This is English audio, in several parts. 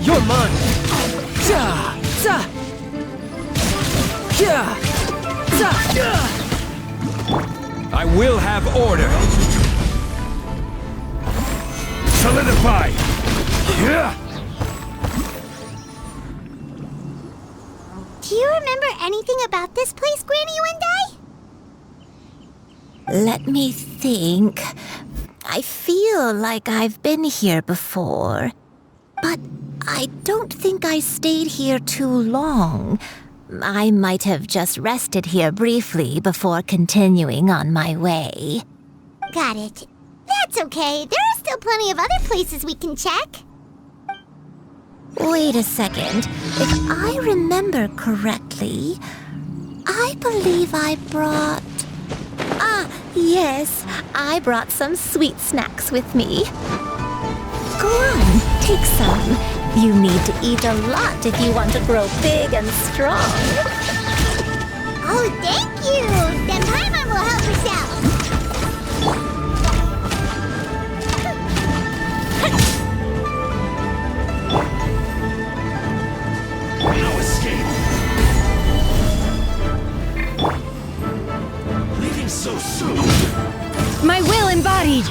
You're mine! I will have order! Solidify! Do you remember anything about this place, Granny Yuendai? Let me think. I feel like I've been here before, but I don't think I stayed here too long. I might have just rested here briefly before continuing on my way. Got it. That's okay. There are still plenty of other places we can check. Wait a second. If I remember correctly, I believe I brought... Ah, yes. I brought some sweet snacks with me. Go on, take some. You need to eat a lot if you want to grow big and strong. Oh, thank you! Then Paimon will help herself. No escape! Leaving so soon! My will embodied!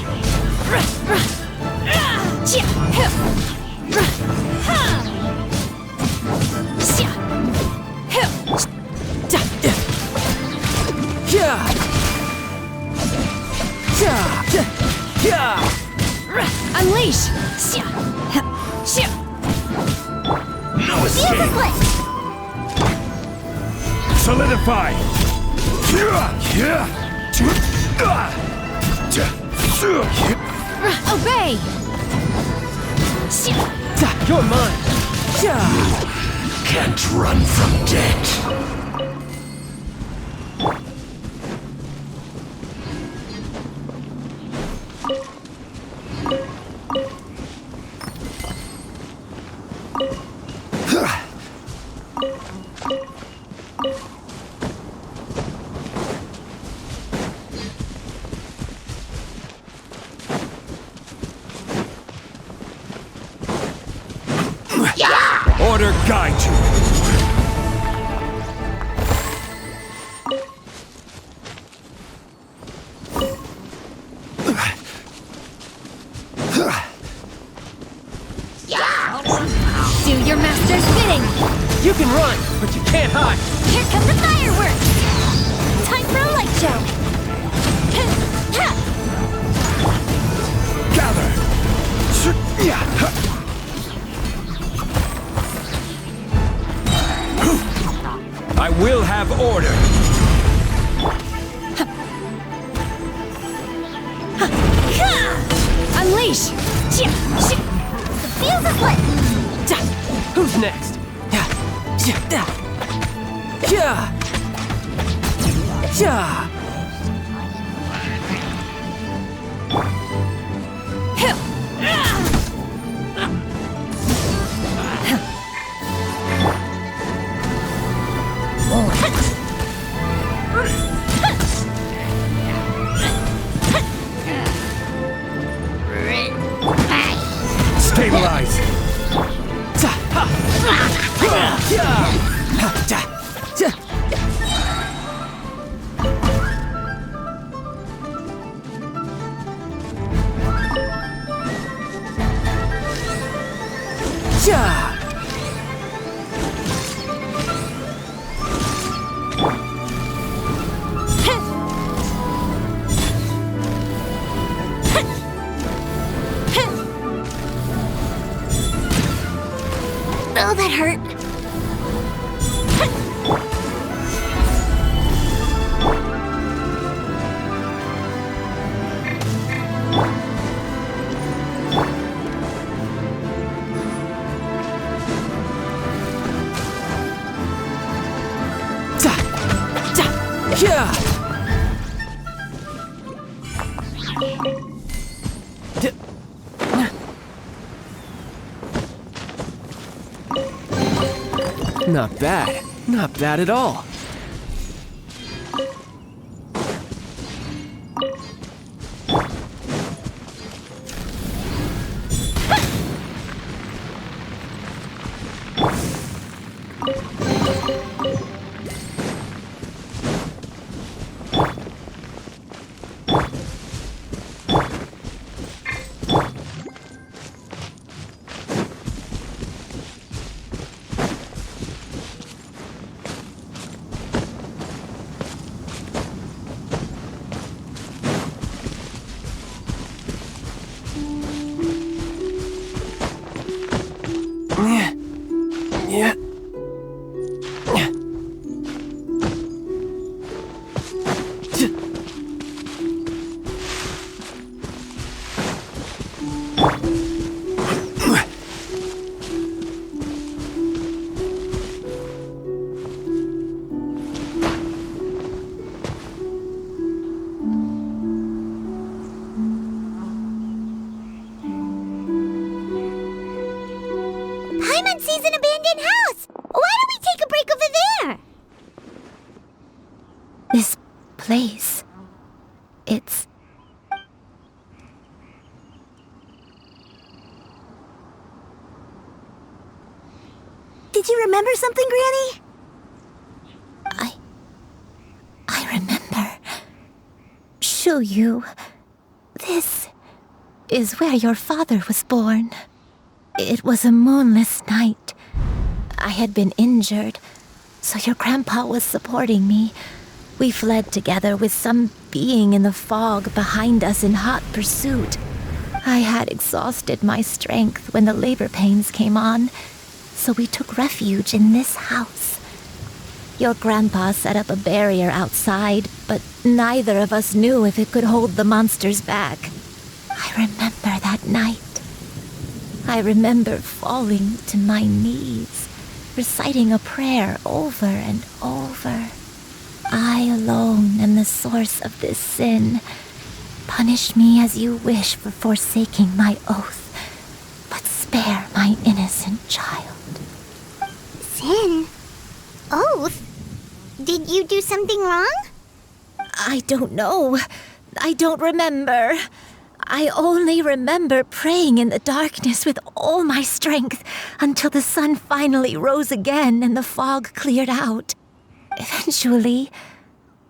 Unleash! No escape! Solidify! Obey! You're mine! Can't run from death! Order guide you! Do your master's bidding! You can run, but you can't hide! Here come the fireworks! Time for a light show! Gather! I will have order! Unleash! The fuse is lit! Who's next? Stabilize! Oh, that hurt. Not bad. Not bad at all. Yeah. Paimon sees an abandoned house. Why don't we take a break over there? This place. It's... Did you remember something, Granny? I remember. Xianyun. This is where your father was born. It was a moonless night. I had been injured, so your grandpa was supporting me. We fled together with some being in the fog behind us in hot pursuit. I had exhausted my strength when the labor pains came on, so we took refuge in this house. Your grandpa set up a barrier outside, but neither of us knew if it could hold the monsters back. I remember that night. I remember falling to my knees, reciting a prayer over and over. I alone am the source of this sin. Punish me as you wish for forsaking my oath, but spare my innocent child. Sin? Oath? Did you do something wrong? I don't know. I don't remember. I only remember praying in the darkness with all my strength until the sun finally rose again and the fog cleared out. Eventually,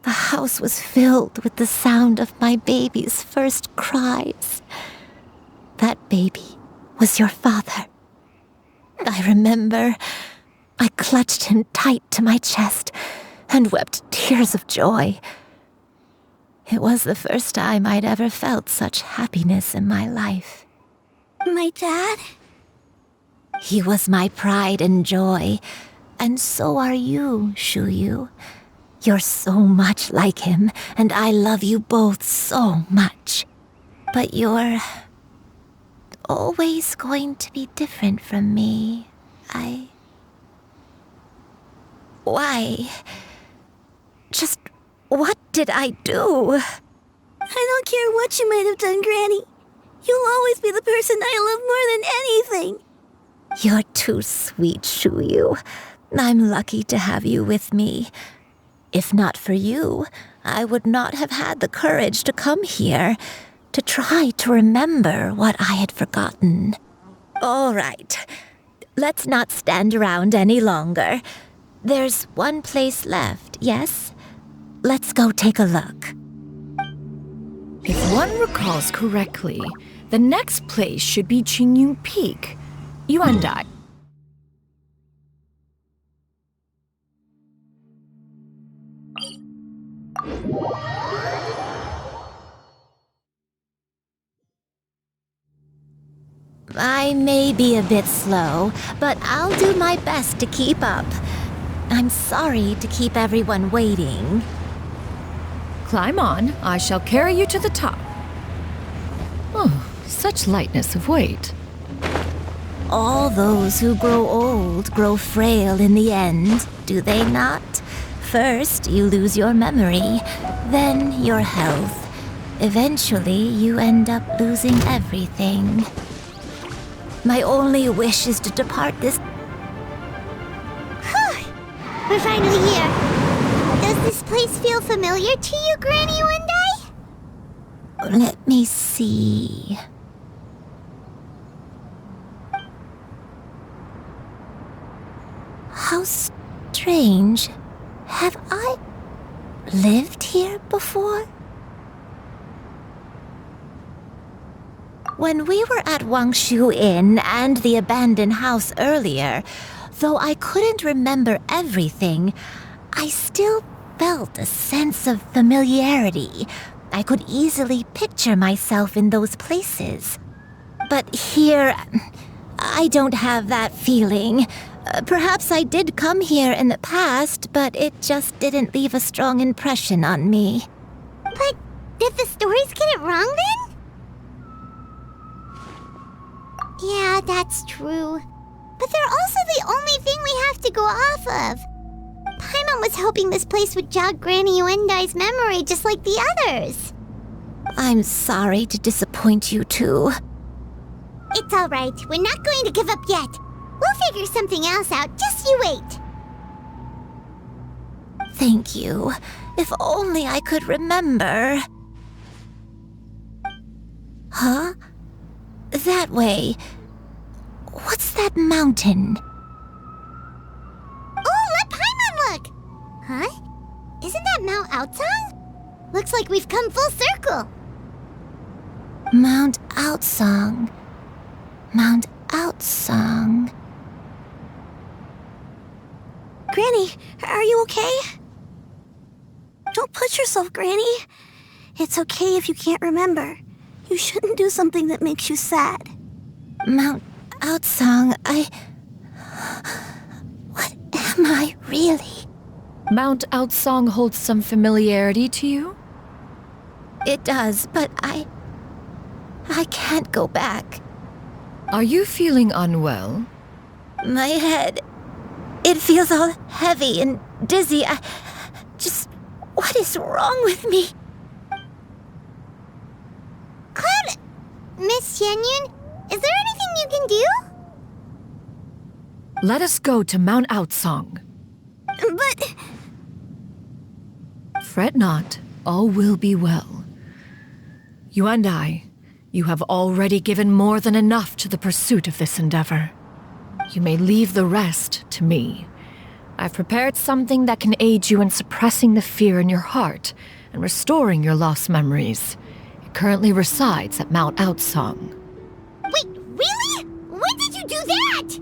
the house was filled with the sound of my baby's first cries. That baby was your father. I remember I clutched him tight to my chest and wept tears of joy. It was the first time I'd ever felt such happiness in my life. My dad? He was my pride and joy, and so are you, Xianyun. You're so much like him, and I love you both so much. But you're always going to be different from me. Why? Just what did I do? I don't care what you might have done, Granny. You'll always be the person I love more than anything. You're too sweet, Xianyun. I'm lucky to have you with me. If not for you, I would not have had the courage to come here, to try to remember what I had forgotten. All right, let's not stand around any longer. There's one place left, yes? Let's go take a look. If one recalls correctly, the next place should be Xianyun Peak. You and I. I may be a bit slow, but I'll do my best to keep up. I'm sorry to keep everyone waiting. Climb on. I shall carry you to the top. Oh, such lightness of weight. All those who grow old grow frail in the end, do they not? First, you lose your memory, then your health. Eventually, you end up losing everything. My only wish is to depart this... We're finally here. Does this place feel familiar to you, Granny Wendy? Let me see... How strange. Have I lived here before? When we were at Wangshu Inn and the abandoned house earlier, though I couldn't remember everything, I still felt a sense of familiarity. I could easily picture myself in those places. But here, I don't have that feeling. Perhaps I did come here in the past, but it just didn't leave a strong impression on me. But did the stories get it wrong then? Yeah, that's true. But they're also the only thing we have to go off of. Paimon was hoping this place would jog Granny Yuendai's memory just like the others. I'm sorry to disappoint you too. It's all right. We're not going to give up yet. We'll figure something else out. Just you wait. Thank you. If only I could remember. Huh? That way. What's that mountain? Oh, let Paimon look! Huh? Isn't that Mount Outsong? Looks like we've come full circle. Mount Outsong. Mount Outsong. Granny, are you okay? Don't push yourself, Granny. It's okay if you can't remember. You shouldn't do something that makes you sad. Mount Outsong, What am I really? Mount Outsong holds some familiarity to you? It does, but I can't go back. Are you feeling unwell? My head, it feels all heavy and dizzy. What is wrong with me? Cloud, Miss Xianyun, is there anything you can do? Let us go to Mount Outsong. But... Fret not, all will be well. You and I, you have already given more than enough to the pursuit of this endeavor. You may leave the rest to me. I've prepared something that can aid you in suppressing the fear in your heart and restoring your lost memories. It currently resides at Mount Outsong. Wait, really? When did you do that?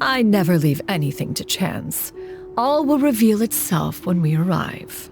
I never leave anything to chance. All will reveal itself when we arrive.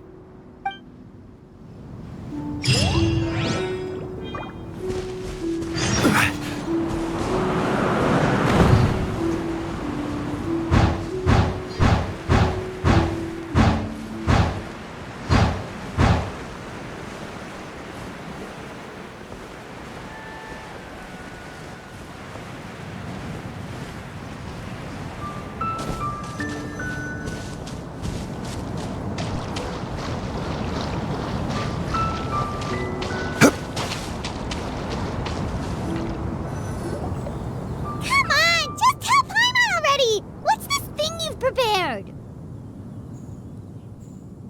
Prepared.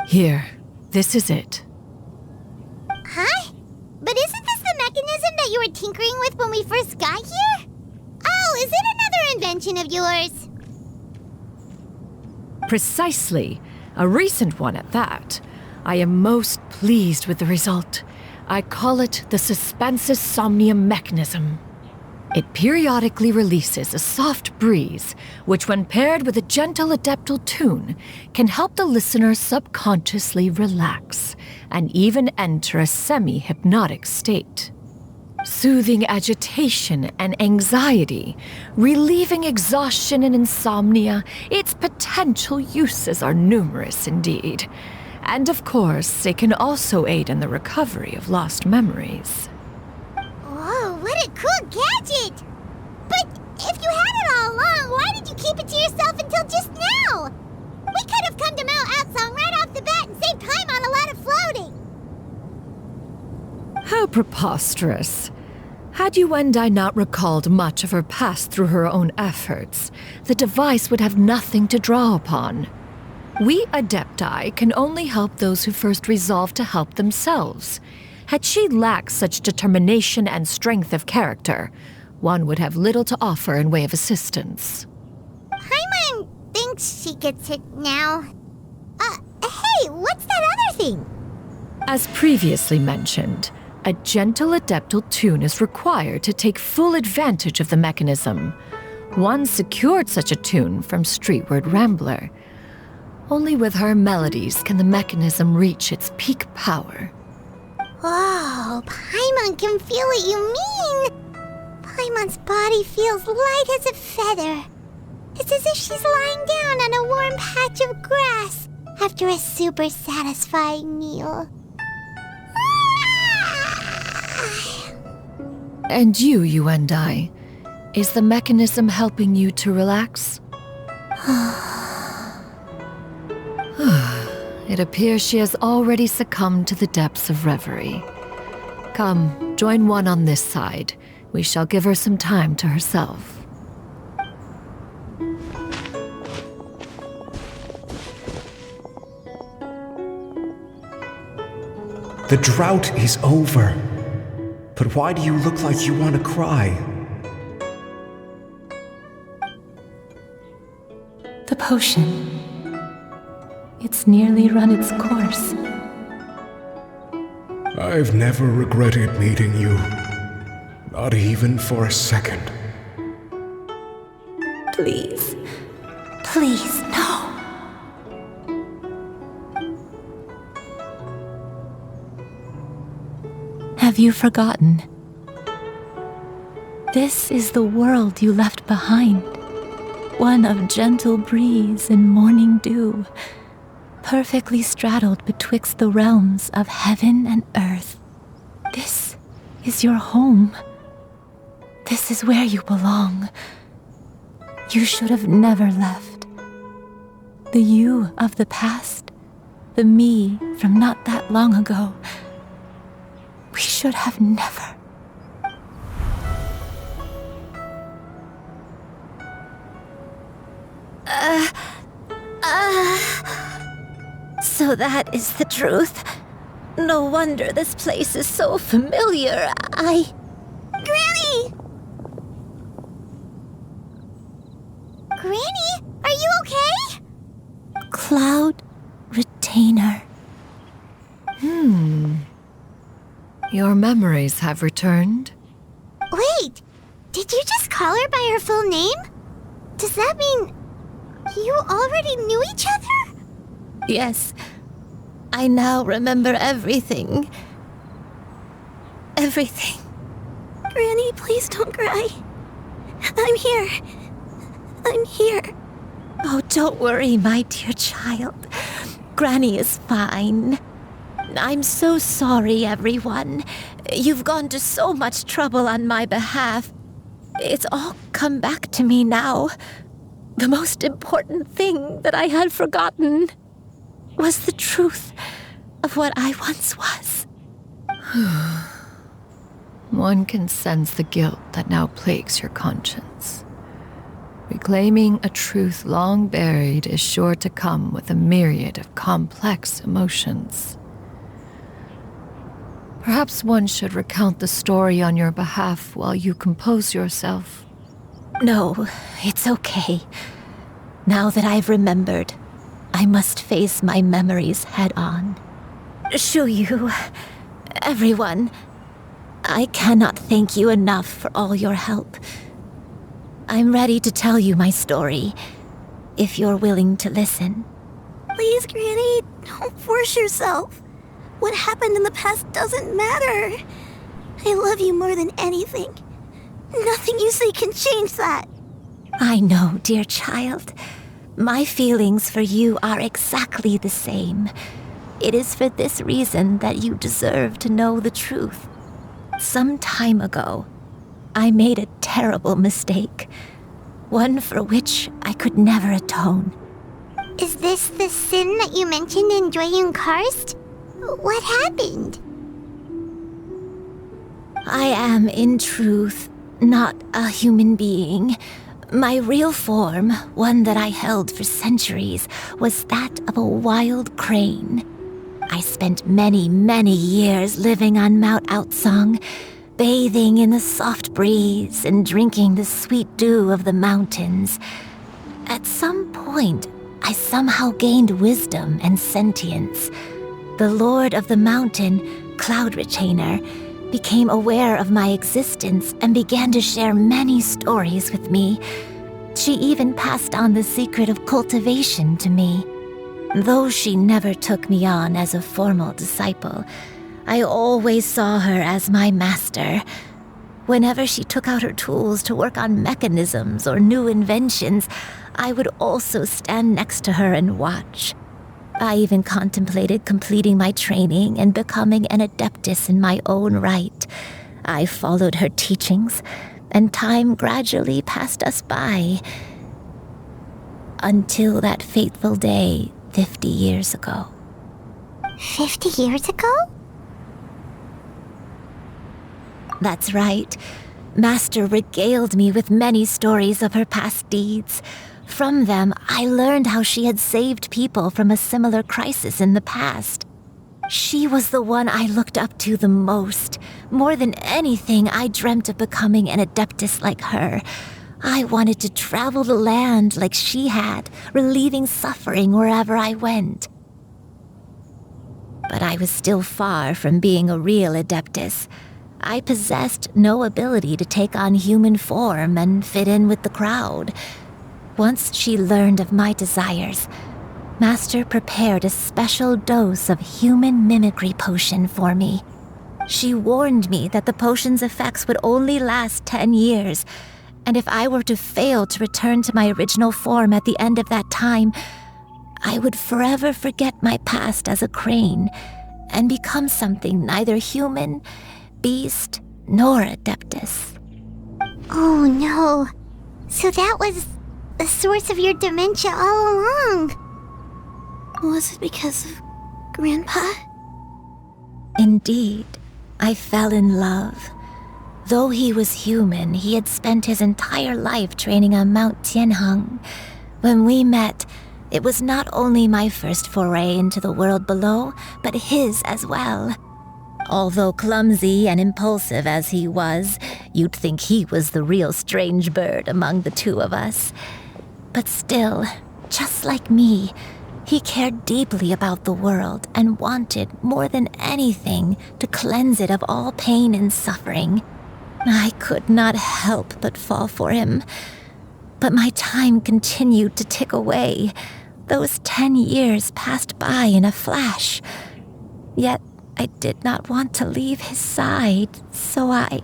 Here, this is it. Huh? But isn't this the mechanism that you were tinkering with when we first got here? Oh, is it another invention of yours? Precisely. A recent one at that. I am most pleased with the result. I call it the Suspensus Somnium mechanism. It periodically releases a soft breeze, which when paired with a gentle adeptal tune, can help the listener subconsciously relax and even enter a semi-hypnotic state. Soothing agitation and anxiety, relieving exhaustion and insomnia, its potential uses are numerous indeed. And of course, it can also aid in the recovery of lost memories. Whoa, what a cool gadget! But if you had it all along, why did you keep it to yourself until just now? We could have come to Mount Outsong right off the bat and saved time on a lot of floating. How preposterous. Had Yuendai not recalled much of her past through her own efforts, the device would have nothing to draw upon. We Adepti can only help those who first resolve to help themselves. Had she lacked such determination and strength of character, one would have little to offer in way of assistance. Paimon thinks she gets it now. Hey, what's that other thing? As previously mentioned, a gentle adeptal tune is required to take full advantage of the mechanism. One secured such a tune from Streetward Rambler. Only with her melodies can the mechanism reach its peak power. Whoa, Paimon anyone can feel what you mean. Paimon's body feels light as a feather. It's as if she's lying down on a warm patch of grass after a super satisfying meal. And you and I, is the mechanism helping you to relax? It appears she has already succumbed to the depths of reverie. Come, join one on this side. We shall give her some time to herself. The drought is over. But why do you look like you want to cry? The potion. It's nearly run its course. I've never regretted meeting you. Not even for a second. Please. Please, no. Have you forgotten? This is the world you left behind. One of gentle breeze and morning dew, perfectly straddled betwixt the realms of heaven and earth. This is your home. This is where you belong. You should have never left. The you of the past, the me from not that long ago, we should have never. So that is the truth. No wonder this place is so familiar. Granny! Granny, are you okay? Cloud Retainer. Your memories have returned? Wait, did you just call her by her full name? Does that mean you already knew each other? Yes. I now remember everything. Everything. Granny, please don't cry. I'm here. I'm here. Oh, don't worry, my dear child. Granny is fine. I'm so sorry, everyone. You've gone to so much trouble on my behalf. It's all come back to me now. The most important thing that I had forgotten was the truth of what I once was. One can sense the guilt that now plagues your conscience. Reclaiming a truth long buried is sure to come with a myriad of complex emotions. Perhaps one should recount the story on your behalf while you compose yourself. No, it's okay. Now that I've remembered, I must face my memories head on. Xianyun, everyone, I cannot thank you enough for all your help. I'm ready to tell you my story, if you're willing to listen. Please, Granny, don't force yourself. What happened in the past doesn't matter. I love you more than anything. Nothing you say can change that. I know, dear child. My feelings for you are exactly the same. It is for this reason that you deserve to know the truth. Some time ago, I made a terrible mistake. One for which I could never atone. Is this the sin that you mentioned in Xianyun Karst? What happened? I am, in truth, not a human being. My real form, one that I held for centuries, was that of a wild crane. I spent many, many years living on Mount Outsong, bathing in the soft breeze and drinking the sweet dew of the mountains. At some point, I somehow gained wisdom and sentience. The Lord of the Mountain, Cloud Retainer, became aware of my existence and began to share many stories with me. She even passed on the secret of cultivation to me. Though she never took me on as a formal disciple, I always saw her as my master. Whenever she took out her tools to work on mechanisms or new inventions, I would also stand next to her and watch. I even contemplated completing my training and becoming an Adeptus in my own right. I followed her teachings, and time gradually passed us by. Until that fateful day 50 years ago. 50 years ago? That's right. Master regaled me with many stories of her past deeds. From them, I learned how she had saved people from a similar crisis in the past. She was the one I looked up to the most. More than anything, I dreamt of becoming an Adeptus like her. I wanted to travel the land like she had, relieving suffering wherever I went. But I was still far from being a real Adeptus. I possessed no ability to take on human form and fit in with the crowd. Once she learned of my desires, Master prepared a special dose of human mimicry potion for me. She warned me that the potion's effects would only last 10 years, and if I were to fail to return to my original form at the end of that time, I would forever forget my past as a crane and become something neither human, beast, nor Adeptus. Oh no. So that was the source of your dementia all along. Was it because of Grandpa? Indeed, I fell in love. Though he was human, he had spent his entire life training on Mount Tianheng. When we met, it was not only my first foray into the world below, but his as well. Although clumsy and impulsive as he was, you'd think he was the real strange bird among the two of us. But still, just like me, he cared deeply about the world and wanted, more than anything, to cleanse it of all pain and suffering. I could not help but fall for him. But my time continued to tick away. Those 10 years passed by in a flash. Yet I did not want to leave his side, so I...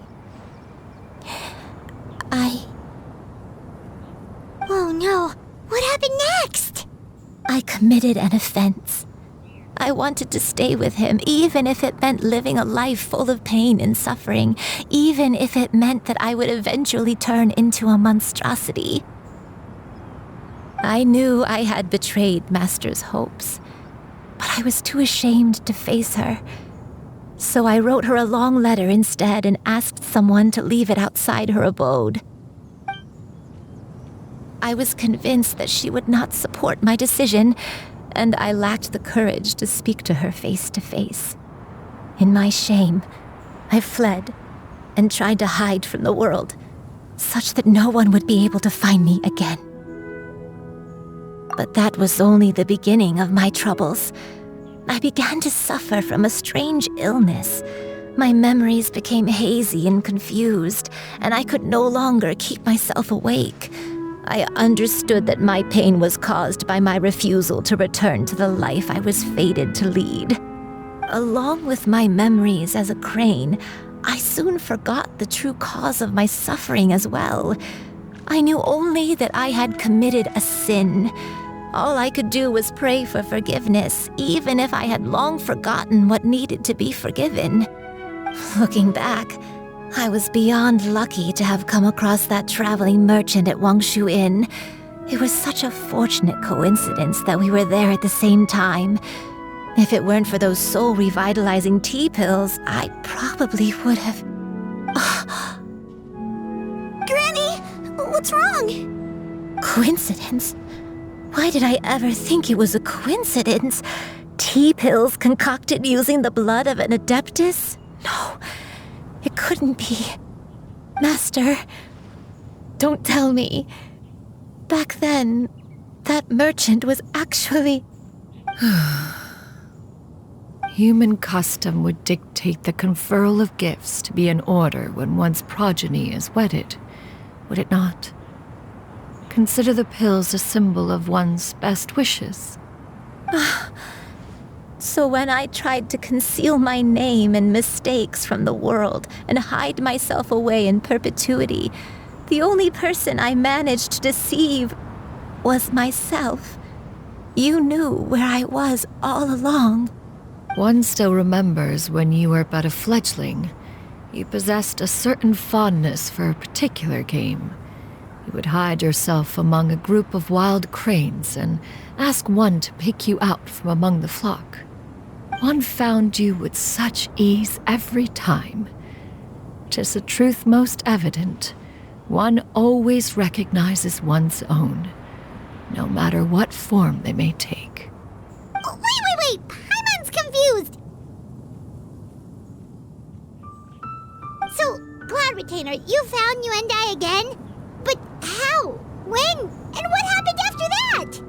Oh no. What happened next? I committed an offense. I wanted to stay with him, even if it meant living a life full of pain and suffering, even if it meant that I would eventually turn into a monstrosity. I knew I had betrayed Master's hopes, but I was too ashamed to face her. So I wrote her a long letter instead and asked someone to leave it outside her abode. I was convinced that she would not support my decision, and I lacked the courage to speak to her face to face. In my shame, I fled and tried to hide from the world, such that no one would be able to find me again. But that was only the beginning of my troubles. I began to suffer from a strange illness. My memories became hazy and confused, and I could no longer keep myself awake. I understood that my pain was caused by my refusal to return to the life I was fated to lead. Along with my memories as a crane, I soon forgot the true cause of my suffering as well. I knew only that I had committed a sin. All I could do was pray for forgiveness, even if I had long forgotten what needed to be forgiven. Looking back, I was beyond lucky to have come across that traveling merchant at Wangshu Inn. It was such a fortunate coincidence that we were there at the same time. If it weren't for those soul-revitalizing tea pills, I probably would have... Granny, what's wrong? Coincidence? Why did I ever think it was a coincidence? Tea pills concocted using the blood of an Adeptus? No, it couldn't be. Master, don't tell me. Back then, that merchant was actually... Human custom would dictate the conferral of gifts to be in order when one's progeny is wedded, would it not? Consider the pills a symbol of one's best wishes. So when I tried to conceal my name and mistakes from the world and hide myself away in perpetuity, the only person I managed to deceive was myself. You knew where I was all along. One still remembers when you were but a fledgling. You possessed a certain fondness for a particular game. You would hide yourself among a group of wild cranes and ask one to pick you out from among the flock. One found you with such ease every time. 'Tis a truth most evident. One always recognizes one's own, no matter what form they may take. Oh, wait! Paimon's confused! So, Cloud Retainer, you found Yuendai again? But how? When? And what happened after that?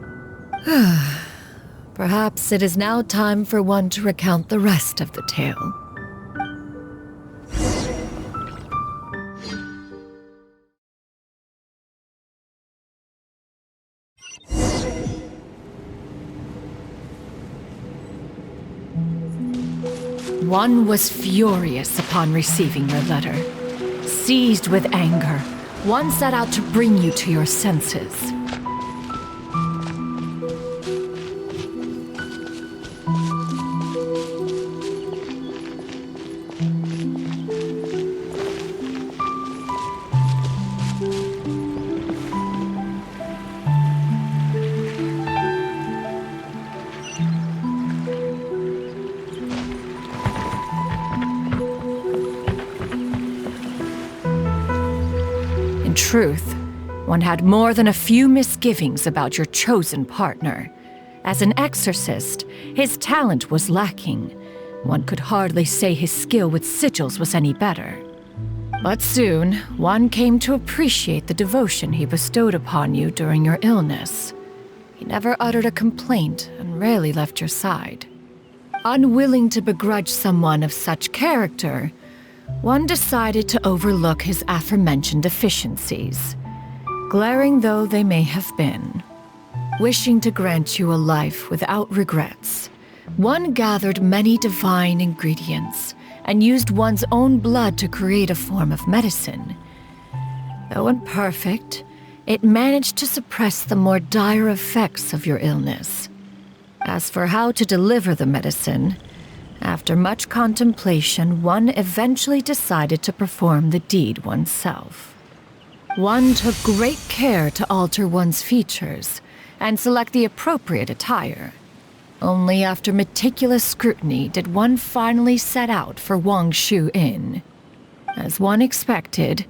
Perhaps it is now time for one to recount the rest of the tale. One was furious upon receiving your letter. Seized with anger, one set out to bring you to your senses. In truth, one had more than a few misgivings about your chosen partner. As an exorcist, his talent was lacking. One could hardly say his skill with sigils was any better. But soon, one came to appreciate the devotion he bestowed upon you during your illness. He never uttered a complaint and rarely left your side. Unwilling to begrudge someone of such character, one decided to overlook his aforementioned deficiencies, glaring though they may have been. Wishing to grant you a life without regrets, one gathered many divine ingredients and used one's own blood to create a form of medicine. Though imperfect, it managed to suppress the more dire effects of your illness. As for how to deliver the medicine, after much contemplation, one eventually decided to perform the deed oneself. One took great care to alter one's features and select the appropriate attire. Only after meticulous scrutiny did one finally set out for Wangshu Inn. As one expected,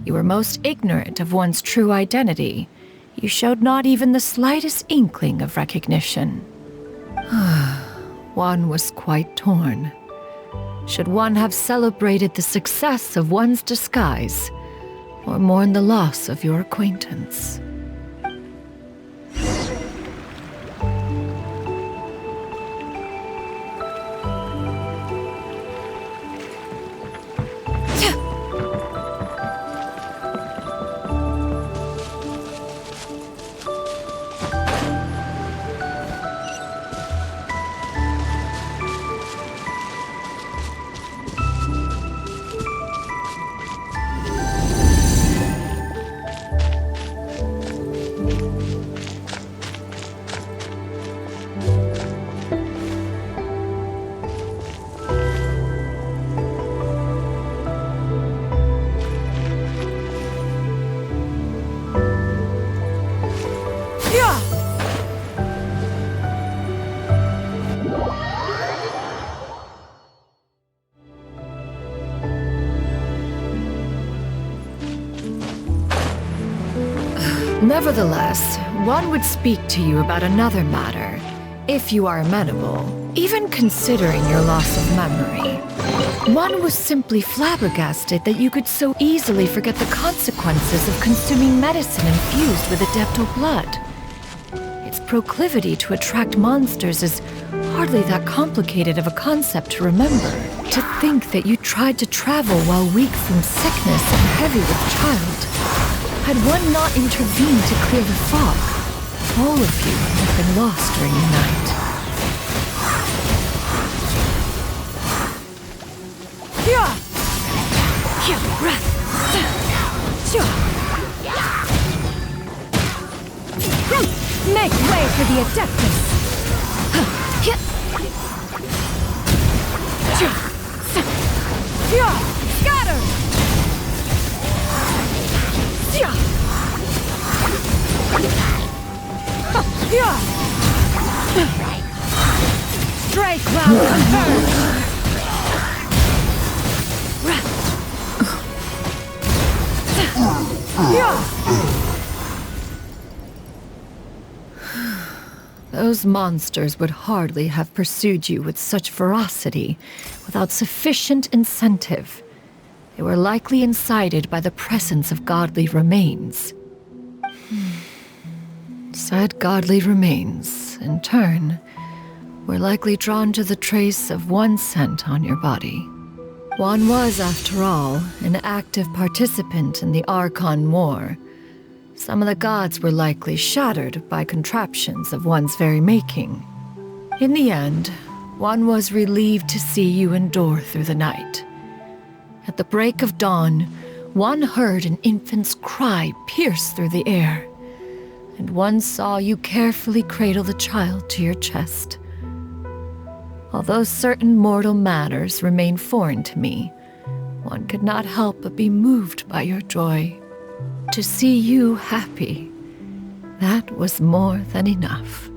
you were most ignorant of one's true identity. You showed not even the slightest inkling of recognition. One was quite torn. Should one have celebrated the success of one's disguise, or mourn the loss of your acquaintance? Nevertheless, one would speak to you about another matter, if you are amenable, even considering your loss of memory. One was simply flabbergasted that you could so easily forget the consequences of consuming medicine infused with Adepto blood. Its proclivity to attract monsters is hardly that complicated of a concept to remember. To think that you tried to travel while weak from sickness and heavy with child. Had one not intervened to clear the fog, all of you would have been lost during the night. Make way for the Adeptus! Scatter! Stray cloud confirmed! Those monsters would hardly have pursued you with such ferocity without sufficient incentive. They were likely incited by the presence of godly remains. Said godly remains, in turn, were likely drawn to the trace of one scent on your body. One was, after all, an active participant in the Archon War. Some of the gods were likely shattered by contraptions of one's very making. In the end, one was relieved to see you endure through the night. At the break of dawn, one heard an infant's cry pierce through the air, and one saw you carefully cradle the child to your chest. Although certain mortal matters remain foreign to me, one could not help but be moved by your joy. To see you happy, that was more than enough.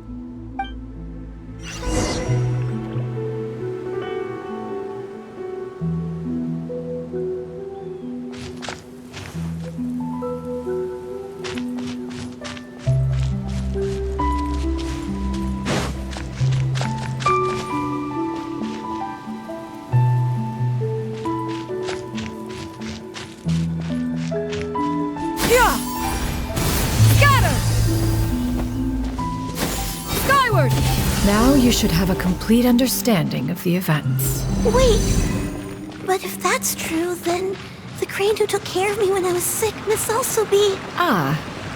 Now you should have a complete understanding of the events. Wait! But if that's true, then the crane who took care of me when I was sick must also be... Ah,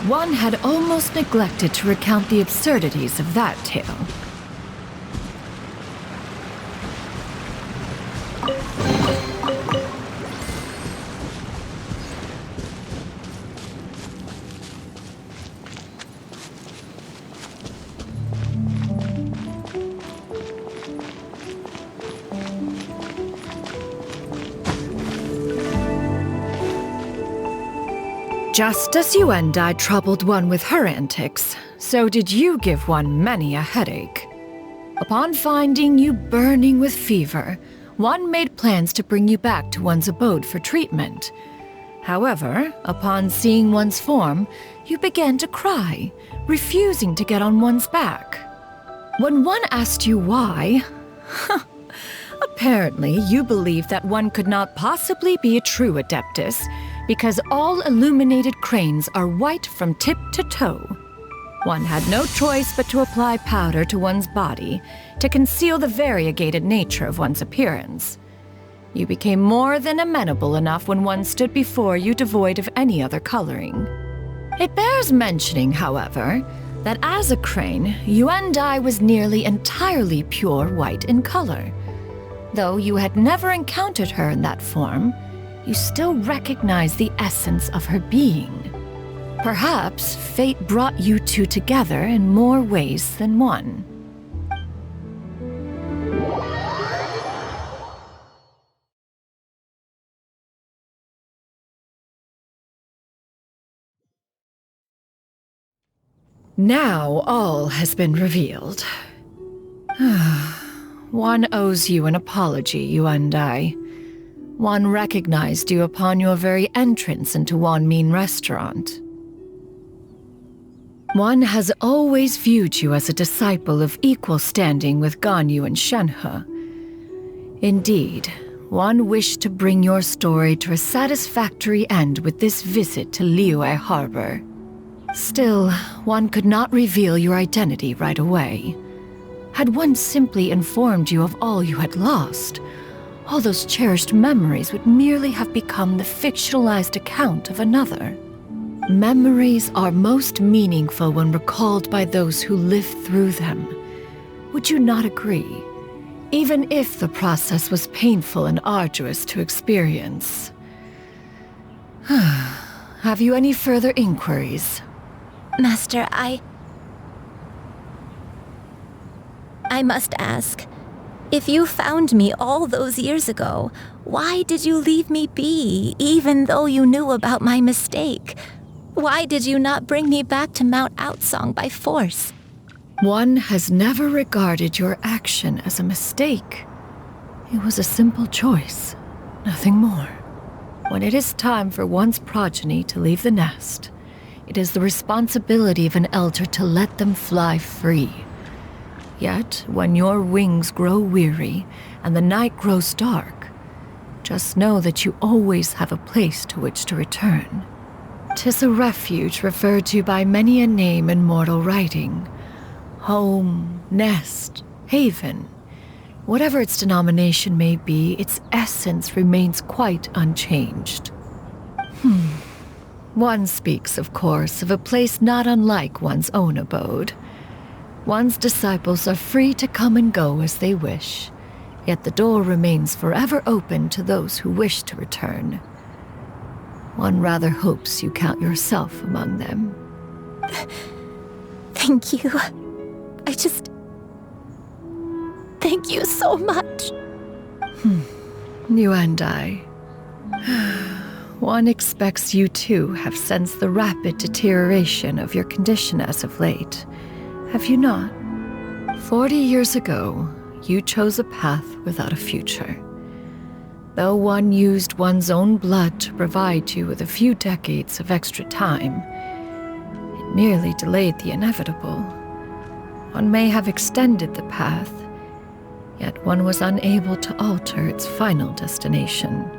one had almost neglected to recount the absurdities of that tale. Just as you and I troubled one with her antics, so did you give one many a headache. Upon finding you burning with fever, one made plans to bring you back to one's abode for treatment. However, upon seeing one's form, you began to cry, refusing to get on one's back. When one asked you why, apparently you believed that one could not possibly be a true Adeptus, because all illuminated cranes are white from tip to toe. One had no choice but to apply powder to one's body to conceal the variegated nature of one's appearance. You became more than amenable enough when one stood before you devoid of any other coloring. It bears mentioning, however, that as a crane, Yuendai was nearly entirely pure white in color. Though you had never encountered her in that form, you still recognize the essence of her being. Perhaps fate brought you two together in more ways than one. Now all has been revealed. One owes you an apology, Yuendai. One recognized you upon your very entrance into Wanmin restaurant. One has always viewed you as a disciple of equal standing with Ganyu and Shenhe. Indeed, one wished to bring your story to a satisfactory end with this visit to Liyue Harbor. Still, one could not reveal your identity right away. Had one simply informed you of all you had lost, all those cherished memories would merely have become the fictionalized account of another. Memories are most meaningful when recalled by those who lived through them. Would you not agree? even if the process was painful and arduous to experience. Have you any further inquiries? Master, I must ask, if you found me all those years ago, why did you leave me be, even though you knew about my mistake? Why did you not bring me back to Mount Outsong by force? One has never regarded your action as a mistake. It was a simple choice, nothing more. When it is time for one's progeny to leave the nest, it is the responsibility of an elder to let them fly free. Yet, when your wings grow weary and the night grows dark, just know that you always have a place to which to return. 'Tis a refuge referred to by many a name in mortal writing. Home, nest, haven. Whatever its denomination may be, its essence remains quite unchanged. One speaks, of course, of a place not unlike one's own abode. One's disciples are free to come and go as they wish, yet the door remains forever open to those who wish to return. One rather hopes you count yourself among them. Thank you. Thank you so much. You and I. One expects you too have sensed the rapid deterioration of your condition as of late. Have you not? 40 years ago, you chose a path without a future. Though one used one's own blood to provide you with a few decades of extra time, it merely delayed the inevitable. One may have extended the path, yet one was unable to alter its final destination.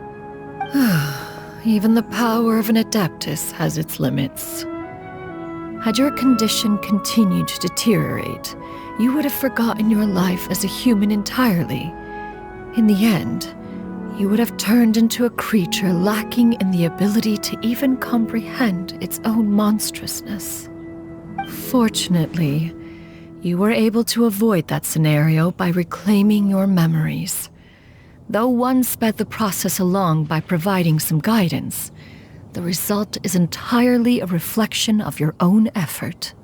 Even the power of an Adeptus has its limits. Had your condition continued to deteriorate, you would have forgotten your life as a human entirely. In the end, you would have turned into a creature lacking in the ability to even comprehend its own monstrousness. Fortunately, you were able to avoid that scenario by reclaiming your memories. Though one sped the process along by providing some guidance, the result is entirely a reflection of your own effort.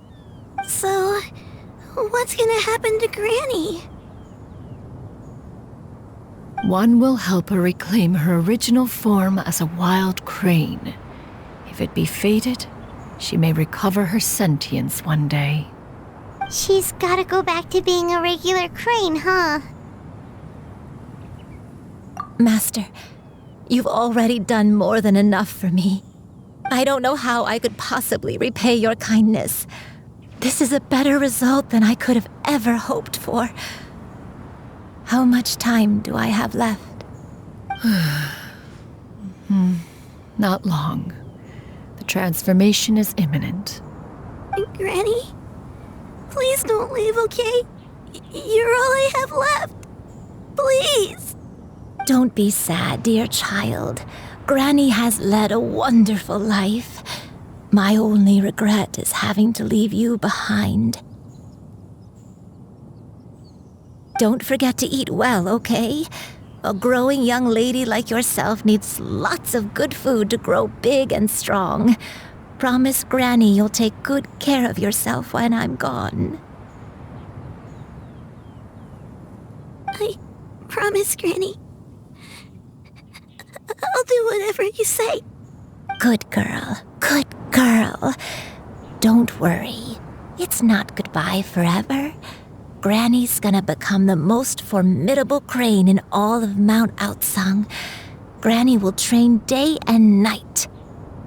So, what's gonna happen to Granny? One will help her reclaim her original form as a wild crane. If it be fated, she may recover her sentience one day. She's gotta go back to being a regular crane, huh? Master, you've already done more than enough for me. I don't know how I could possibly repay your kindness. This is a better result than I could have ever hoped for. How much time do I have left? Not long. The transformation is imminent. Granny? Please don't leave, okay? You're all I have left. Please. Don't be sad, dear child. Granny has led a wonderful life. My only regret is having to leave you behind. Don't forget to eat well, okay? A growing young lady like yourself needs lots of good food to grow big and strong. Promise Granny you'll take good care of yourself when I'm gone. I promise, Granny. I'll do whatever you say. Good girl, good girl. Don't worry. It's not goodbye forever. Granny's gonna become the most formidable crane in all of Mount Outsong. Granny will train day and night.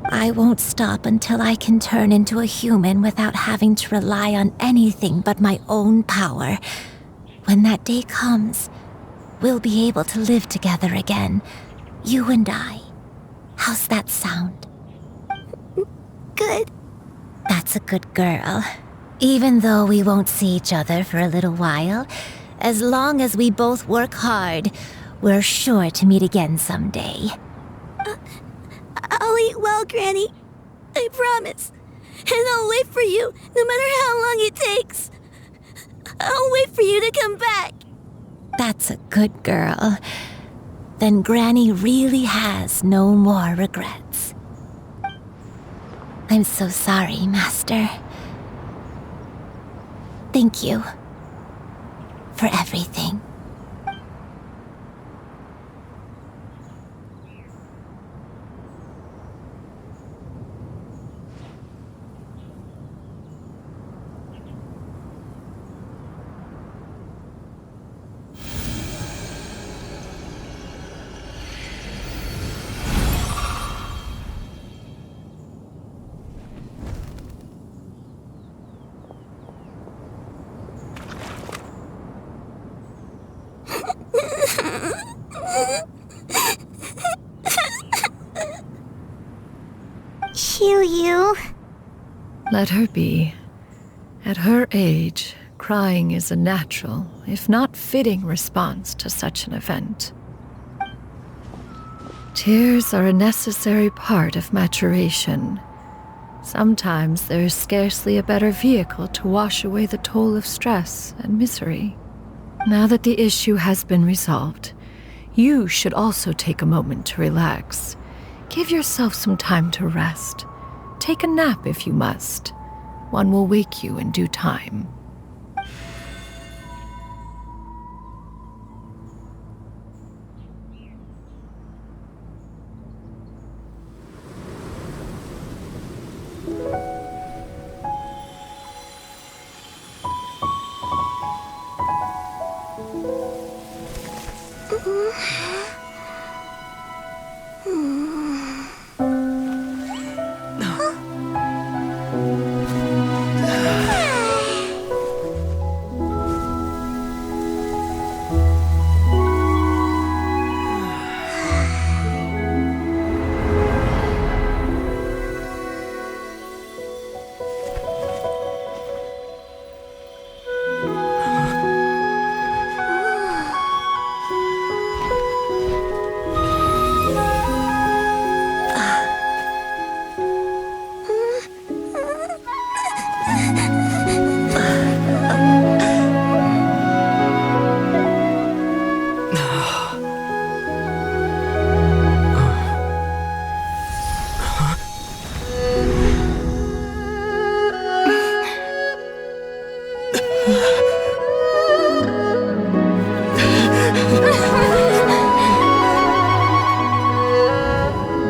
I won't stop until I can turn into a human without having to rely on anything but my own power. When that day comes, we'll be able to live together again, you and I. How's that sound? Good. That's a good girl. Even though we won't see each other for a little while, as long as we both work hard, we're sure to meet again someday. I'll eat well, Granny. I promise. And I'll wait for you, no matter how long it takes. I'll wait for you to come back. That's a good girl. Then Granny really has no more regrets. I'm so sorry, Master. Thank you for everything. Liyue. Let her be. At her age, crying is a natural, if not fitting, response to such an event. Tears are a necessary part of maturation. Sometimes there is scarcely a better vehicle to wash away the toll of stress and misery. Now that the issue has been resolved, you should also take a moment to relax. Give yourself some time to rest. Take a nap if you must. One will wake you in due time.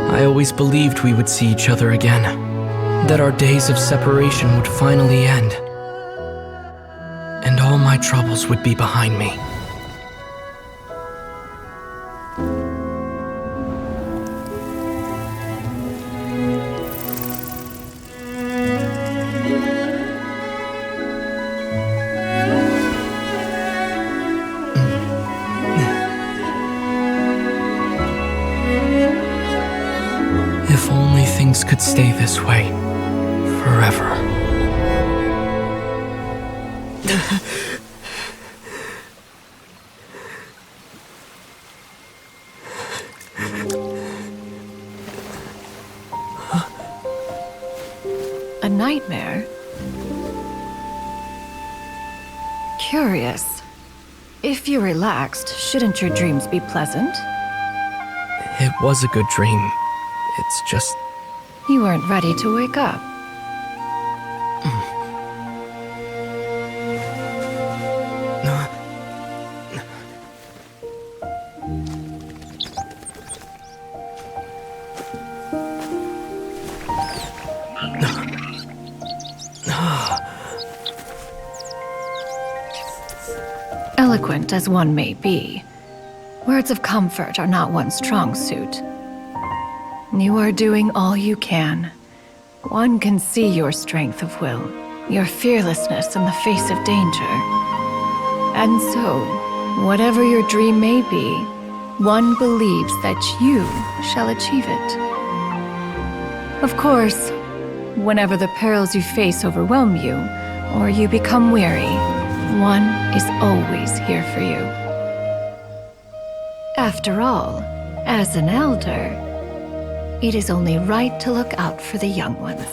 I always believed we would see each other again, that our days of separation would finally end, and all my troubles would be behind me. If only things could stay this way forever. A nightmare? Curious. If you're relaxed, shouldn't your dreams be pleasant? It was a good dream. It's just... You weren't ready to wake up. Eloquent as one may be, words of comfort are not one's strong suit. You are doing all you can. One can see your strength of will, your fearlessness in the face of danger. And so, whatever your dream may be, one believes that you shall achieve it. Of course, whenever the perils you face overwhelm you, or you become weary, one is always here for you. After all, as an elder, it is only right to look out for the young ones.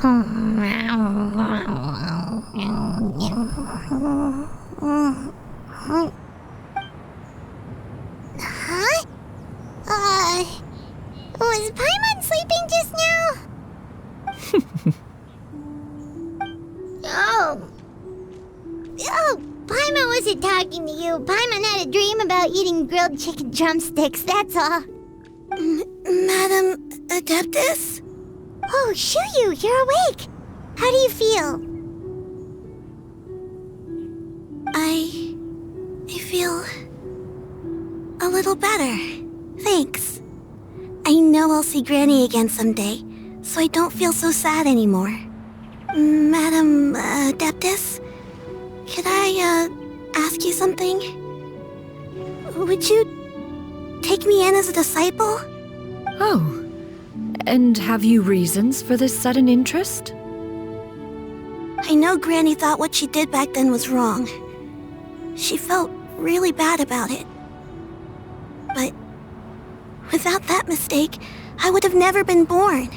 Huh? Was Paimon sleeping just now? Oh, Paimon wasn't talking to you. Paimon had a dream about eating grilled chicken drumsticks, that's all. Madam Adeptus? Oh, Xianyun, you're awake. How do you feel? I feel a little better. Thanks. I know I'll see Granny again someday, so I don't feel so sad anymore. Madam Adeptus, could I ask you something? Would you take me in as a disciple? Oh, and have you reasons for this sudden interest? I know Granny thought what she did back then was wrong. She felt really bad about it. But without that mistake, I would have never been born.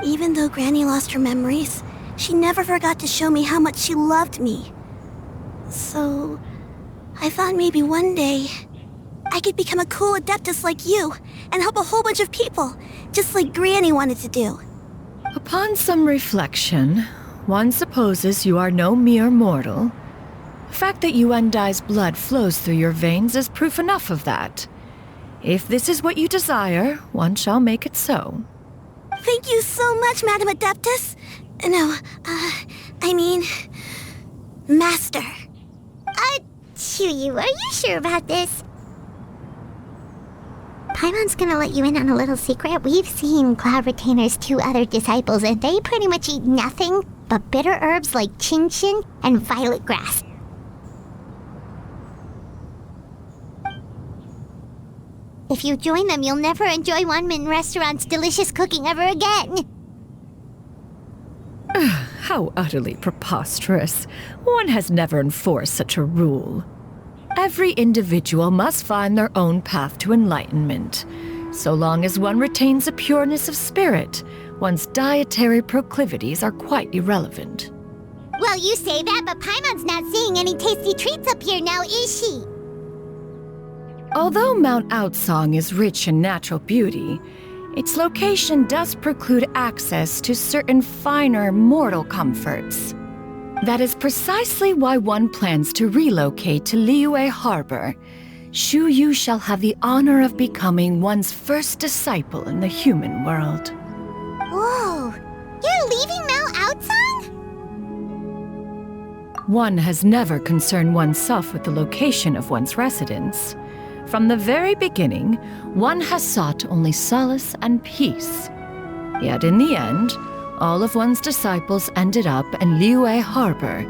Even though Granny lost her memories, she never forgot to show me how much she loved me. So, I thought maybe one day I could become a cool Adeptus like you and help a whole bunch of people, just like Granny wanted to do. Upon some reflection, one supposes you are no mere mortal. The fact that Yuendai's blood flows through your veins is proof enough of that. If this is what you desire, one shall make it so. Thank you so much, Madam Adeptus. No, I mean, Master. Xianyun, are you sure about this? Paimon's gonna let you in on a little secret. We've seen Cloud Retainer's 2 other disciples, and they pretty much eat nothing but bitter herbs like Xianyun and violet grass. If you join them, you'll never enjoy Wanmin Restaurant's delicious cooking ever again. How utterly preposterous. One has never enforced such a rule. Every individual must find their own path to enlightenment. So long as one retains a pureness of spirit, one's dietary proclivities are quite irrelevant. Well, you say that, but Paimon's not seeing any tasty treats up here now, is she? Although Mount Outsong is rich in natural beauty, its location does preclude access to certain finer mortal comforts. That is precisely why one plans to relocate to Liyue Harbor. Xianyun shall have the honor of becoming one's first disciple in the human world. Whoa! You're leaving Mount Outsong? One has never concerned oneself with the location of one's residence. From the very beginning, one has sought only solace and peace. Yet in the end, all of one's disciples ended up in Liyue Harbor.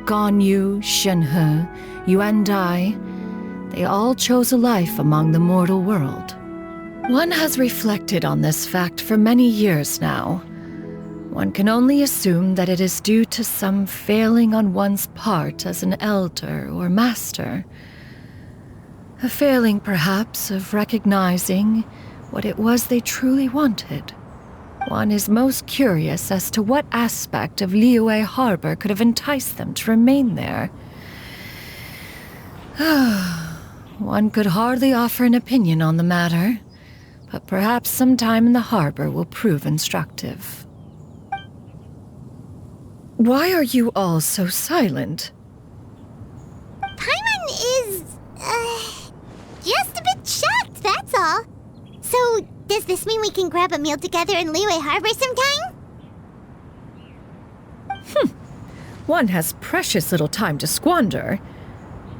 Ganyu, Shenhe, Yuendai, they all chose a life among the mortal world. One has reflected on this fact for many years now. One can only assume that it is due to some failing on one's part as an elder or master. A failing, perhaps, of recognizing what it was they truly wanted. One is most curious as to what aspect of Liyue Harbor could have enticed them to remain there. One could hardly offer an opinion on the matter, but perhaps some time in the harbor will prove instructive. Why are you all so silent? Paimon is, just a bit shocked, that's all. So, does this mean we can grab a meal together in Liyue Harbor sometime? One has precious little time to squander.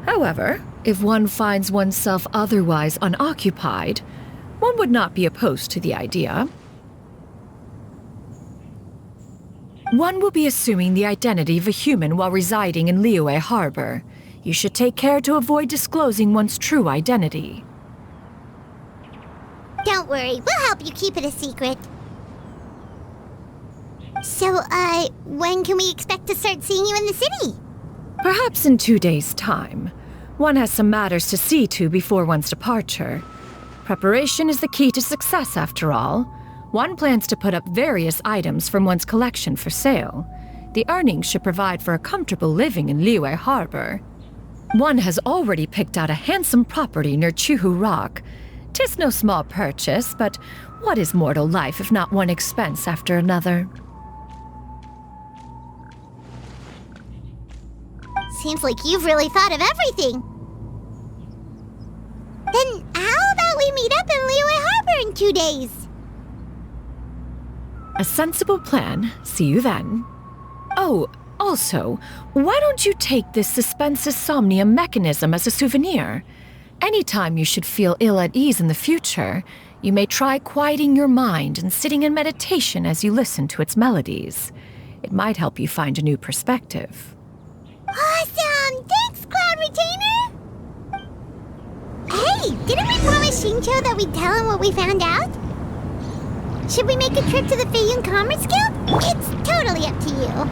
However, if one finds oneself otherwise unoccupied, one would not be opposed to the idea. One will be assuming the identity of a human while residing in Liyue Harbor. You should take care to avoid disclosing one's true identity. Don't worry, we'll help you keep it a secret. So, when can we expect to start seeing you in the city? Perhaps in 2 days' time. One has some matters to see to before one's departure. Preparation is the key to success, after all. One plans to put up various items from one's collection for sale. The earnings should provide for a comfortable living in Liyue Harbor. One has already picked out a handsome property near Chuhu Rock. 'Tis no small purchase, but what is mortal life if not one expense after another? Seems like you've really thought of everything. Then how about we meet up in Liyue Harbor in 2 days? A sensible plan. See you then. Oh, also, why don't you take this suspensus somnium mechanism as a souvenir? Anytime you should feel ill at ease in the future, you may try quieting your mind and sitting in meditation as you listen to its melodies. It might help you find a new perspective. Awesome! Thanks, Cloud Retainer! Hey, didn't we promise Xingqiu that we'd tell him what we found out? Should we make a trip to the Xianyun Commerce Guild? It's totally up to you.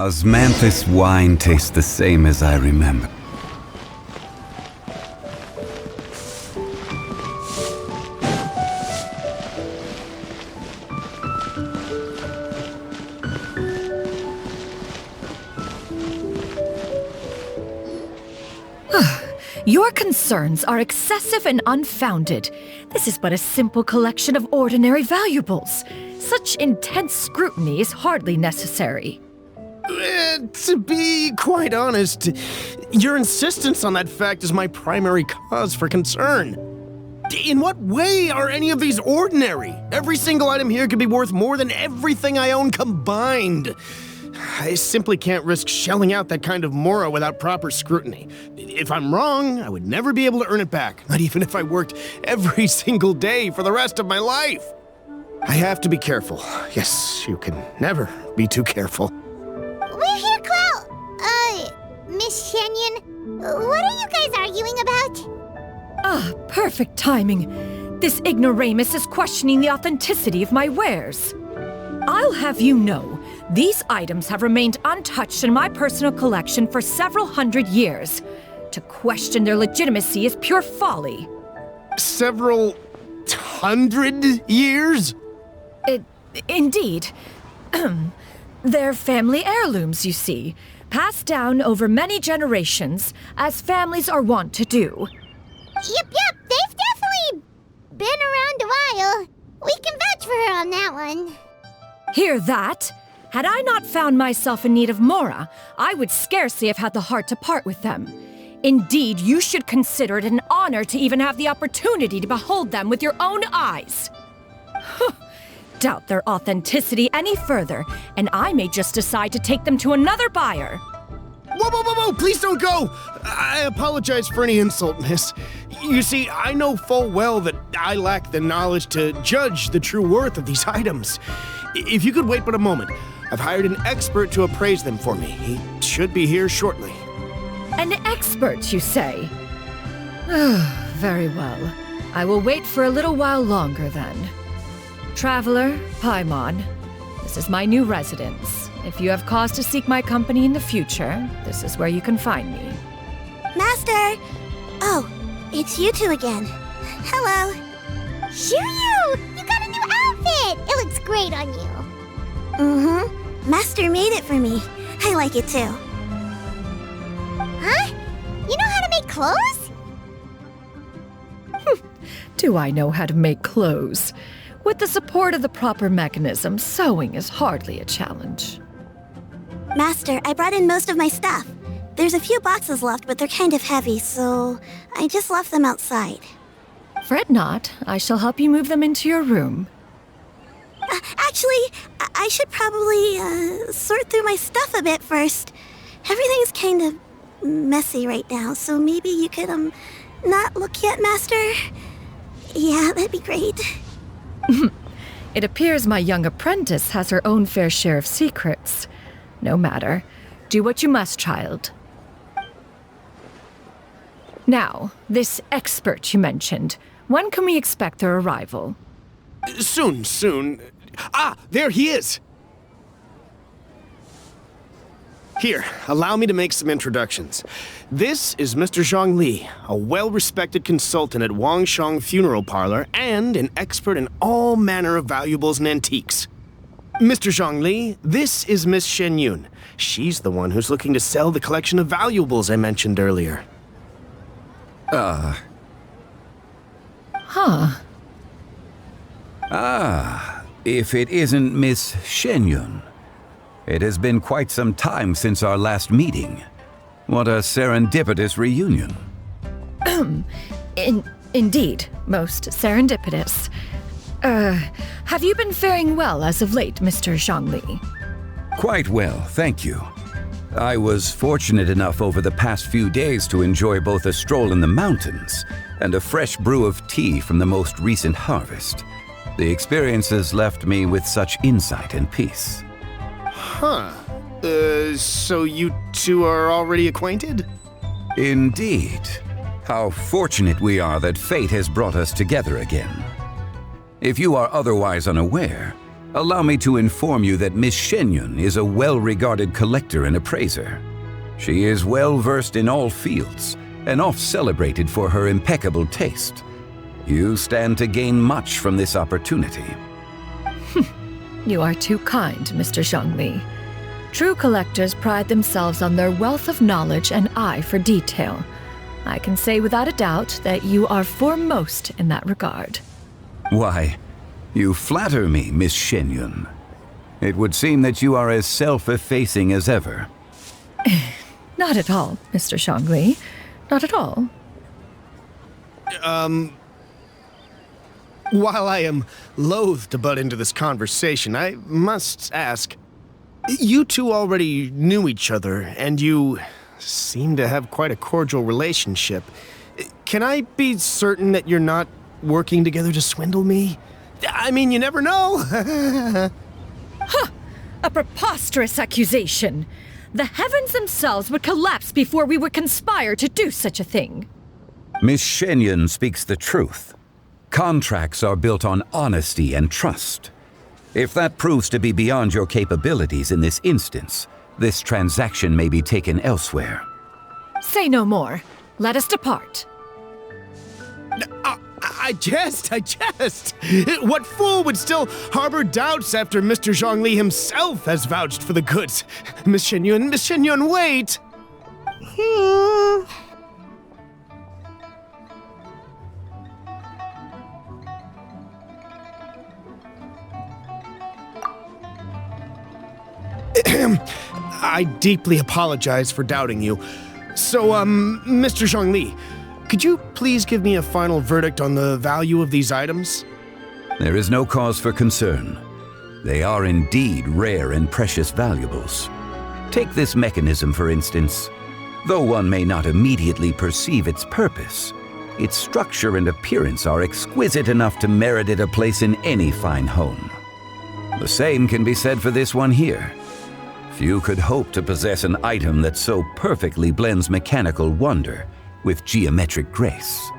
Osmanthus wine tastes the same as I remember. Your concerns are excessive and unfounded. This is but a simple collection of ordinary valuables. Such intense scrutiny is hardly necessary. To be quite honest, your insistence on that fact is my primary cause for concern. In what way are any of these ordinary? Every single item here could be worth more than everything I own combined. I simply can't risk shelling out that kind of mora without proper scrutiny. If I'm wrong, I would never be able to earn it back, not even if I worked every single day for the rest of my life. I have to be careful. Yes, you can never be too careful. We're here, Cloud. Miss Xianyun, what are you guys arguing about? Ah, perfect timing. This ignoramus is questioning the authenticity of my wares. I'll have you know, these items have remained untouched in my personal collection for several hundred years. To question their legitimacy is pure folly. Several hundred years? Indeed. They're family heirlooms, you see, passed down over many generations, as families are wont to do. Yep, they've definitely been around a while. We can vouch for her on that one. Hear that? Had I not found myself in need of mora, I would scarcely have had the heart to part with them. Indeed, you should consider it an honor to even have the opportunity to behold them with your own eyes. Doubt their authenticity any further, and I may just decide to take them to another buyer. Whoa, please don't go! I apologize for any insult, miss. You see, I know full well that I lack the knowledge to judge the true worth of these items. If you could wait but a moment, I've hired an expert to appraise them for me. He should be here shortly. An expert, you say? Very well. I will wait for a little while longer then. Traveler, Paimon, this is my new residence. If you have cause to seek my company in the future, this is where you can find me. Master! Oh, it's you two again. Hello. Xianyun! You got a new outfit! It looks great on you. Mm-hmm. Master made it for me. I like it too. Huh? You know how to make clothes? Do I know how to make clothes? With the support of the proper mechanism, sewing is hardly a challenge. Master, I brought in most of my stuff. There's a few boxes left, but they're kind of heavy, so I just left them outside. Fret not. I shall help you move them into your room. Actually, I should probably sort through my stuff a bit first. Everything's kind of messy right now, so maybe you could, not look yet, Master? Yeah, that'd be great. It appears my young apprentice has her own fair share of secrets. No matter. Do what you must, child. Now, this expert you mentioned, when can we expect their arrival? Soon. Ah, there he is! Here, allow me to make some introductions. This is Mr. Zhongli, a well-respected consultant at Wangshang Funeral Parlor and an expert in all manner of valuables and antiques. Mr. Zhongli, this is Miss Xianyun. She's the one who's looking to sell the collection of valuables I mentioned earlier. Huh. If it isn't Miss Xianyun. It has been quite some time since our last meeting. What a serendipitous reunion. Indeed, most serendipitous. Have you been faring well as of late, Mr. Zhongli? Quite well, thank you. I was fortunate enough over the past few days to enjoy both a stroll in the mountains and a fresh brew of tea from the most recent harvest. The experiences left me with such insight and peace. Huh. So you two are already acquainted? Indeed. How fortunate we are that fate has brought us together again. If you are otherwise unaware, allow me to inform you that Miss Xianyun is a well-regarded collector and appraiser. She is well-versed in all fields and oft-celebrated for her impeccable taste. You stand to gain much from this opportunity. You are too kind, Mr. Zhongli. True collectors pride themselves on their wealth of knowledge and eye for detail. I can say without a doubt that you are foremost in that regard. Why, you flatter me, Miss Xianyun. It would seem that you are as self-effacing as ever. Not at all, Mr. Zhongli. Not at all. While I am loath to butt into this conversation, I must ask, you two already knew each other, and you seem to have quite a cordial relationship. Can I be certain that you're not working together to swindle me? I mean, you never know. Huh! A preposterous accusation. The heavens themselves would collapse before we would conspire to do such a thing. Miss Xianyun speaks the truth. Contracts are built on honesty and trust. If that proves to be beyond your capabilities in this instance, this transaction may be taken elsewhere. Say no more. Let us depart. I jest. What fool would still harbor doubts after Mr. Zhongli himself has vouched for the goods? Miss Xianyun, wait! I deeply apologize for doubting you. So, Mr. Zhongli, could you please give me a final verdict on the value of these items? There is no cause for concern. They are indeed rare and precious valuables. Take this mechanism, for instance. Though one may not immediately perceive its purpose, its structure and appearance are exquisite enough to merit it a place in any fine home. The same can be said for this one here. Few could hope to possess an item that so perfectly blends mechanical wonder with geometric grace.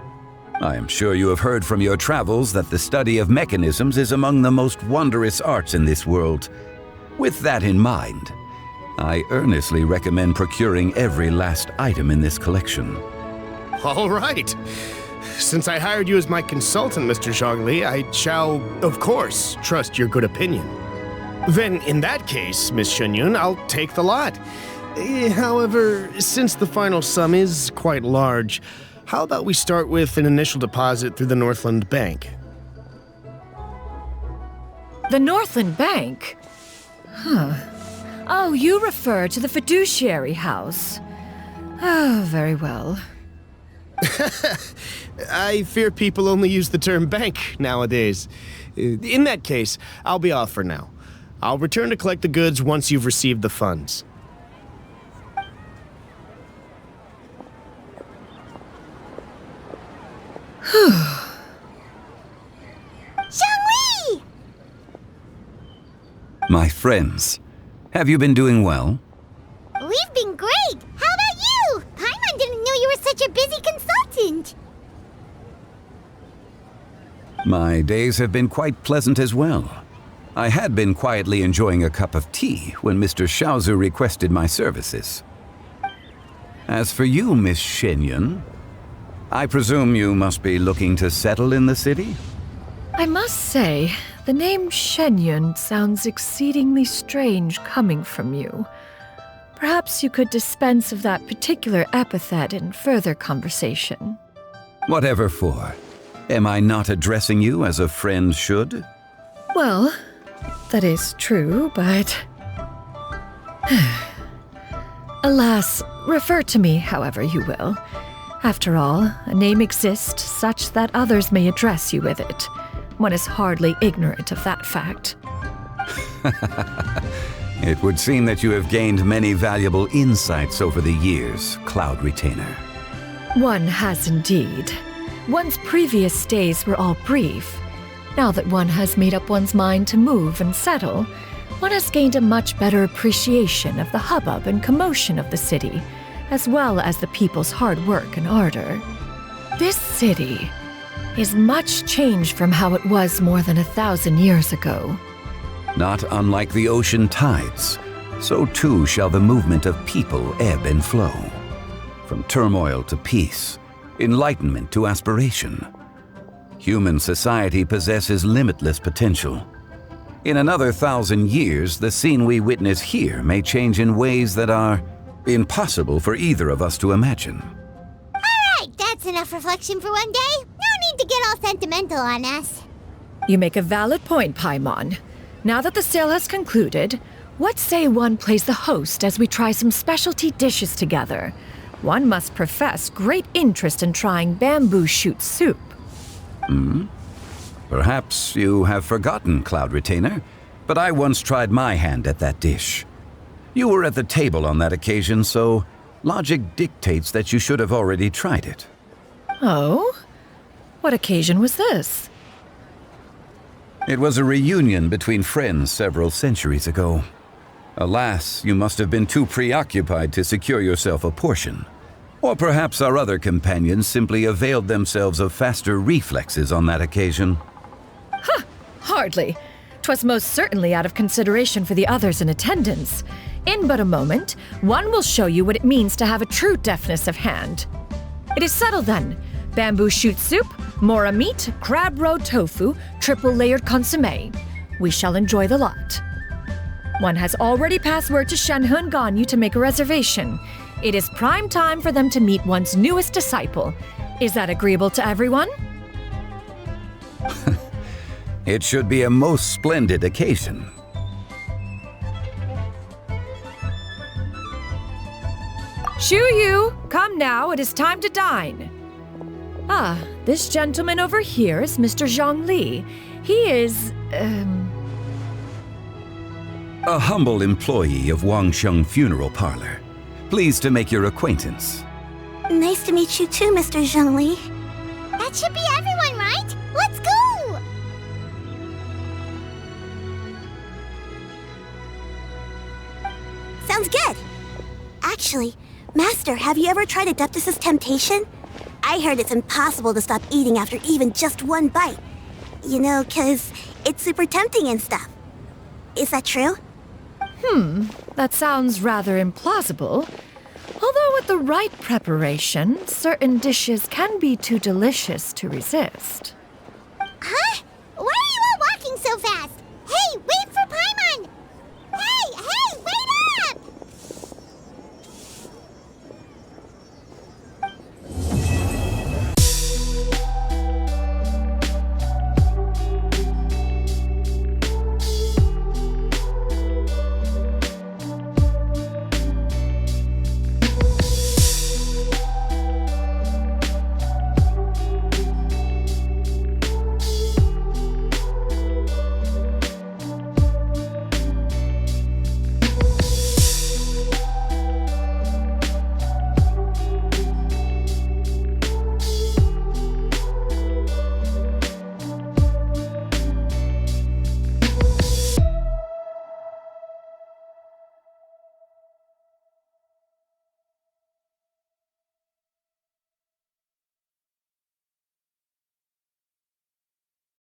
I am sure you have heard from your travels that the study of mechanisms is among the most wondrous arts in this world. With that in mind, I earnestly recommend procuring every last item in this collection. All right. Since I hired you as my consultant, Mr. Zhongli, I shall, of course, trust your good opinion. Then, in that case, Miss Xianyun, I'll take the lot. However, since the final sum is quite large, how about we start with an initial deposit through the Northland Bank? The Northland Bank? Huh. Oh, you refer to the fiduciary house. Oh, very well. I fear people only use the term bank nowadays. In that case, I'll be off for now. I'll return to collect the goods once you've received the funds. Xiangli! My friends, have you been doing well? We've been great! How about you? Paimon didn't know you were such a busy consultant! My days have been quite pleasant as well. I had been quietly enjoying a cup of tea when Mr. Xiaozu requested my services. As for you, Miss Xianyun, I presume you must be looking to settle in the city? I must say, the name Xianyun sounds exceedingly strange coming from you. Perhaps you could dispense of that particular epithet in further conversation. Whatever for. Am I not addressing you as a friend should? Well, that is true, but... Alas, refer to me however you will. After all, a name exists such that others may address you with it. One is hardly ignorant of that fact. It would seem that you have gained many valuable insights over the years, Cloud Retainer. One has indeed. One's previous days were all brief. Now that one has made up one's mind to move and settle, one has gained a much better appreciation of the hubbub and commotion of the city, as well as the people's hard work and ardor. This city is much changed from how it was more than 1,000 years ago. Not unlike the ocean tides, so too shall the movement of people ebb and flow. From turmoil to peace, enlightenment to aspiration. Human society possesses limitless potential. In another 1,000 years, the scene we witness here may change in ways that are impossible for either of us to imagine. Alright, that's enough reflection for one day. No need to get all sentimental on us. You make a valid point, Paimon. Now that the sale has concluded, what say one plays the host as we try some specialty dishes together? One must profess great interest in trying bamboo shoot soup. Perhaps you have forgotten, Cloud Retainer, but I once tried my hand at that dish. You were at the table on that occasion, so logic dictates that you should have already tried it. Oh? What occasion was this? It was a reunion between friends several centuries ago. Alas, you must have been too preoccupied to secure yourself a portion. Or perhaps our other companions simply availed themselves of faster reflexes on that occasion. Ha! Hardly. 'Twas most certainly out of consideration for the others in attendance. In but a moment, one will show you what it means to have a true deftness of hand. It is settled then. Bamboo shoot soup, mora meat, crab roe tofu, triple-layered consommé. We shall enjoy the lot. One has already passed word to Shenhe Ganyu to make a reservation. It is prime time for them to meet one's newest disciple. Is that agreeable to everyone? It should be a most splendid occasion. Yu, come now, it is time to dine. Ah, this gentleman over here is Mr. Zhongli. He is, A humble employee of Wangsheng Funeral Parlor. Pleased to make your acquaintance. Nice to meet you too, Mr. Zhongli. That should be everyone, right? Let's go! Sounds good. Actually, Master, have you ever tried Adeptus' temptation? I heard it's impossible to stop eating after even just one bite. You know, 'cause it's super tempting and stuff. Is that true? That sounds rather implausible. Although with the right preparation, certain dishes can be too delicious to resist.